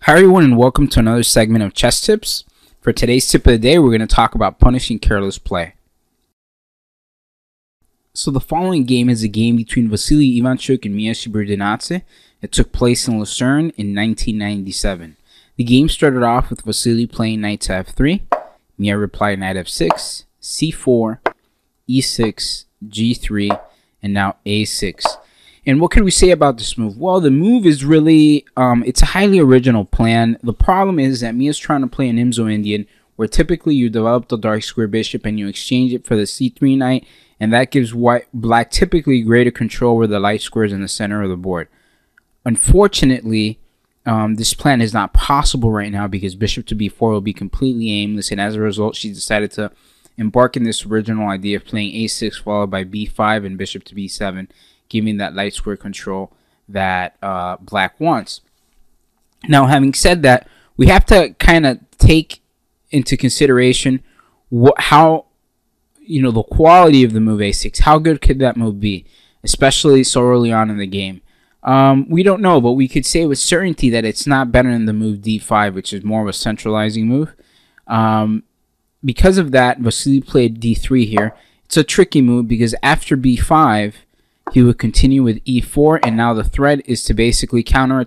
Hi everyone and welcome to another segment of Chess Tips. For today's tip of the day, we're going to talk about punishing careless play. So the following game is a game between Vasily Ivanchuk and Mia Shiberdinadze. It took place in Lucerne in 1997. The game started off with Vasily playing knight to f3, Mia replied knight f6, c4, e6, g3, and now a6. And what can we say about this move? Well, the move is really, it's a highly original plan. The problem is that Mia's trying to play an Imzo-Indian, where typically you develop the dark square bishop and you exchange it for the c3 knight, and that gives black typically greater control over the light squares in the center of the board. Unfortunately, this plan is not possible right now because bishop to b4 will be completely aimless, and as a result, she decided to embark in this original idea of playing a6 followed by b5 and bishop to b7, giving that light square control that black wants. Now, having said that, we have to kind of take into consideration how the quality of the move a6. How good could that move be, especially so early on in the game? We don't know, but we could say with certainty that it's not better than the move d5, which is more of a centralizing move. Because of that, Vasily played d3 here. It's a tricky move because after b5, he would continue with e4, and now the threat is to basically counter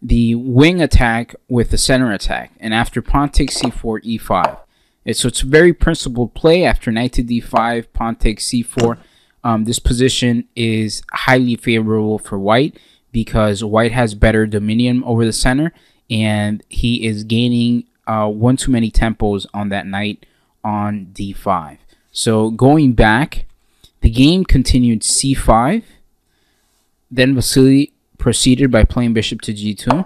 the wing attack with the center attack. And after pawn takes c4, e5. So it's a very principled play. After knight to d5, pawn takes c4. This position is highly favorable for white because white has better dominion over the center, and he is gaining one too many tempos on that knight on d5. So going back, the game continued c5. Then Vasily proceeded by playing bishop to g2,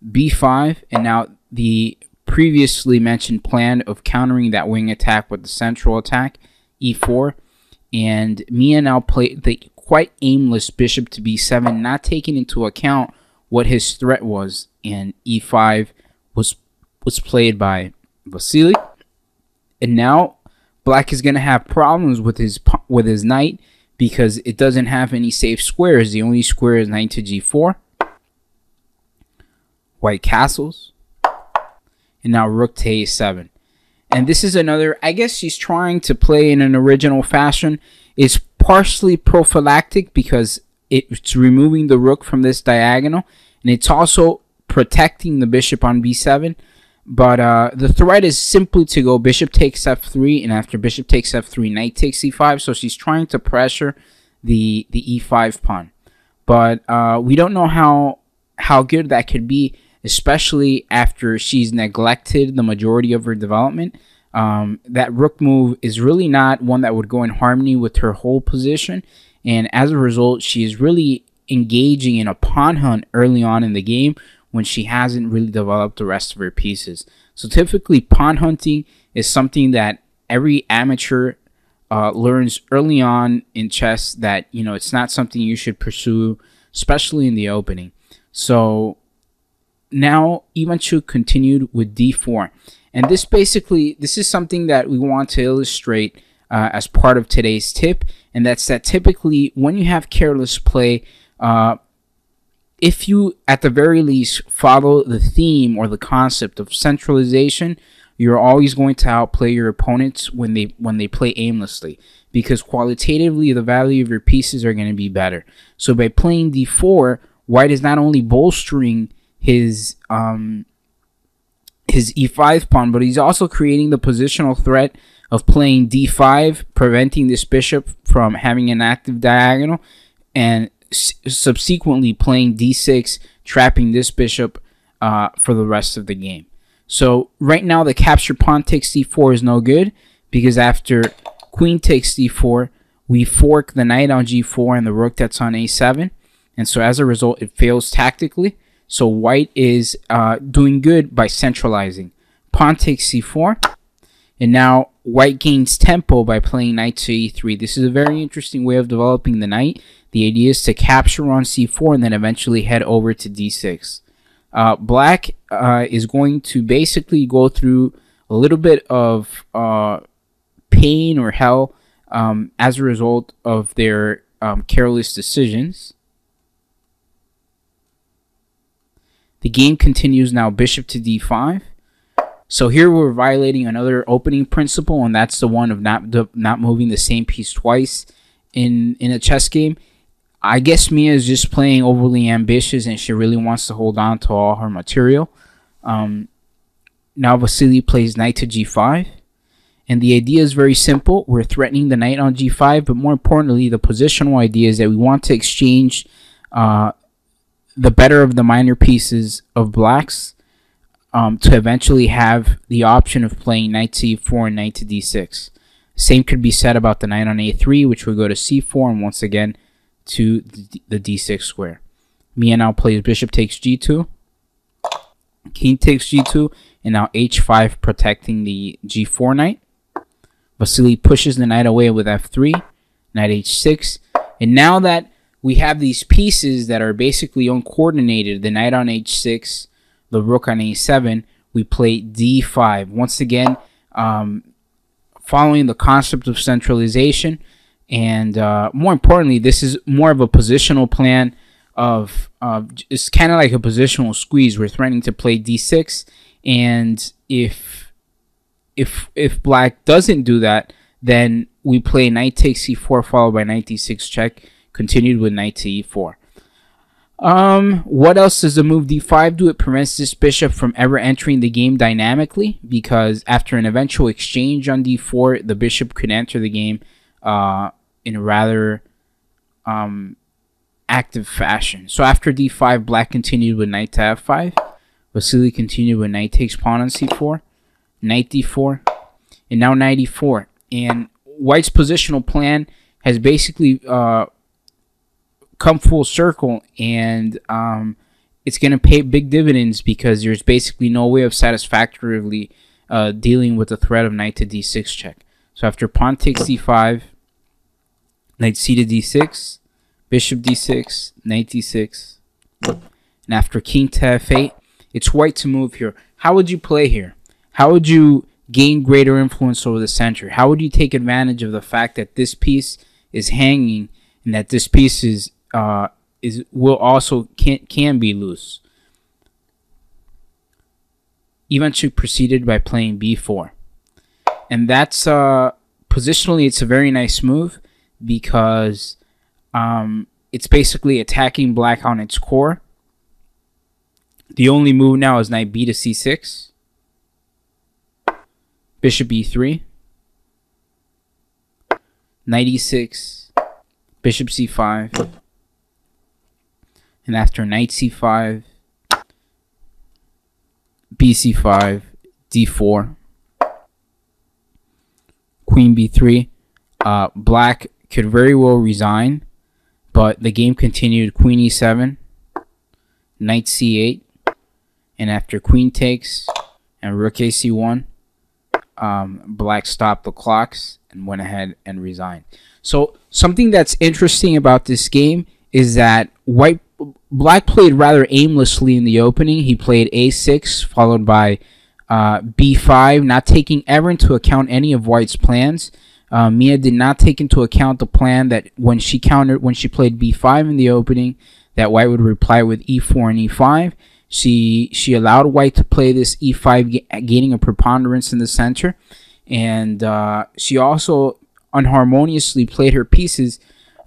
b5, and now the previously mentioned plan of countering that wing attack with the central attack, e4. And Mia now played the quite aimless bishop to b7, not taking into account what his threat was, and e5 was played by Vasily. And now black is going to have problems with his knight because it doesn't have any safe squares. The only square is knight to g4. White castles. And now rook to a7. And this is another, I guess she's trying to play in an original fashion. It's partially prophylactic because it's removing the rook from this diagonal. And it's also protecting the bishop on b7. But the threat is simply to go bishop takes f3, and after bishop takes f3, knight takes e5. So she's trying to pressure the e5 pawn. But we don't know how good that could be, especially after she's neglected the majority of her development. That rook move is really not one that would go in harmony with her whole position. And as a result, she is really engaging in a pawn hunt early on in the game, when she hasn't really developed the rest of her pieces. So typically pawn hunting is something that every amateur learns early on in chess, that it's not something you should pursue, especially in the opening. So now Ivanchuk continued with d4. And this is something that we want to illustrate as part of today's tip, and that's that typically when you have careless play, if you, at the very least, follow the theme or the concept of centralization, you're always going to outplay your opponents when they play aimlessly, because qualitatively the value of your pieces are going to be better. So by playing d4, white is not only bolstering his e5 pawn, but he's also creating the positional threat of playing d5, preventing this bishop from having an active diagonal, and subsequently playing d6, trapping this bishop for the rest of the game. So right now the capture pawn takes d4 is no good, because after queen takes d4, we fork the knight on g4 and the rook that's on a7, and so as a result it fails tactically. So white is doing good by centralizing. Pawn takes c4, and now white gains tempo by playing knight to e3. This is a very interesting way of developing the knight. The idea is to capture on c4 and then eventually head over to d6. Black is going to basically go through a little bit of pain or hell as a result of their careless decisions. The game continues now, bishop to d5. So here we're violating another opening principle, and that's the one of not moving the same piece twice in a chess game. I guess Mia is just playing overly ambitious, and she really wants to hold on to all her material. Now Vasily plays knight to g5. And the idea is very simple. We're threatening the knight on g5, but more importantly, the positional idea is that we want to exchange the better of the minor pieces of blacks to eventually have the option of playing knight to e4 and knight to d6. Same could be said about the knight on a3, which would go to c4 and once again to the d6 square. Mia now plays bishop takes g2, king takes g2, and now h5 protecting the g4 knight. Vasily pushes the knight away with f3, knight h6, and now that we have these pieces that are basically uncoordinated, the knight on h6, the rook on a7, we play d5. Once again, following the concept of centralization, and more importantly, this is more of a positional plan of it's kind of like a positional squeeze. We're threatening to play d6, and if black doesn't do that, then we play knight takes c4 followed by knight d6 check, continued with knight to e4. What else does the move d5 do? It prevents this bishop from ever entering the game dynamically, because after an eventual exchange on d4, the bishop could enter the game in a rather active fashion. So after d5, black continued with knight to f5. Vasily continued with knight takes pawn on c4, knight d4, and now knight e4. And white's positional plan has basically come full circle, and it's going to pay big dividends, because there's basically no way of satisfactorily dealing with the threat of knight to d6 check. So after pawn takes d5, knight c to d6, bishop d6, knight d6, and after king to f8, it's white to move here. How would you play here? How would you gain greater influence over the center? How would you take advantage of the fact that this piece is hanging and that this piece will also can be loose? Eventually proceeded by playing b4, and that's positionally it's a very nice move, because it's basically attacking black on its core. The only move now is knight b to c6, bishop e3, knight e6, bishop c5, and after knight c5, bc5, d4, queen b3. Black could very well resign, but the game continued. Queen e7, knight c8, and after queen takes and rook ac1, black stopped the clocks and went ahead and resigned. So something that's interesting about this game is that black played rather aimlessly in the opening. He played a6 followed by b5, not taking ever into account any of white's plans. Mia did not take into account the plan that when she played b5 in the opening, that white would reply with e4 and e5. She allowed white to play this e5, gaining a preponderance in the center, and she also unharmoniously played her pieces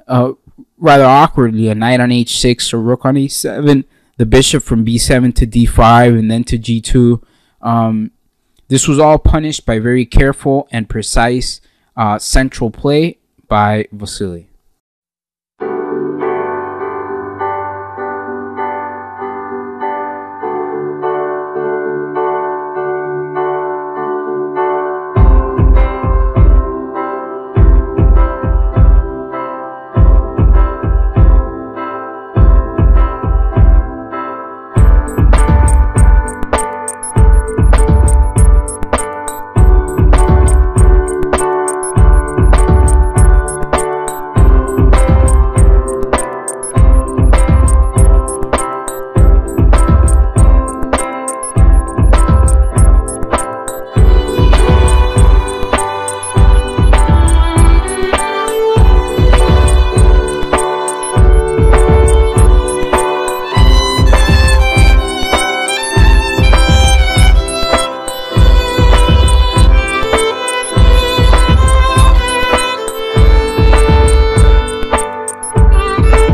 rather awkwardly. A knight on h6, a rook on e7, the bishop from b7 to d5, and then to g2. This was all punished by very careful and precise central play by Vasily.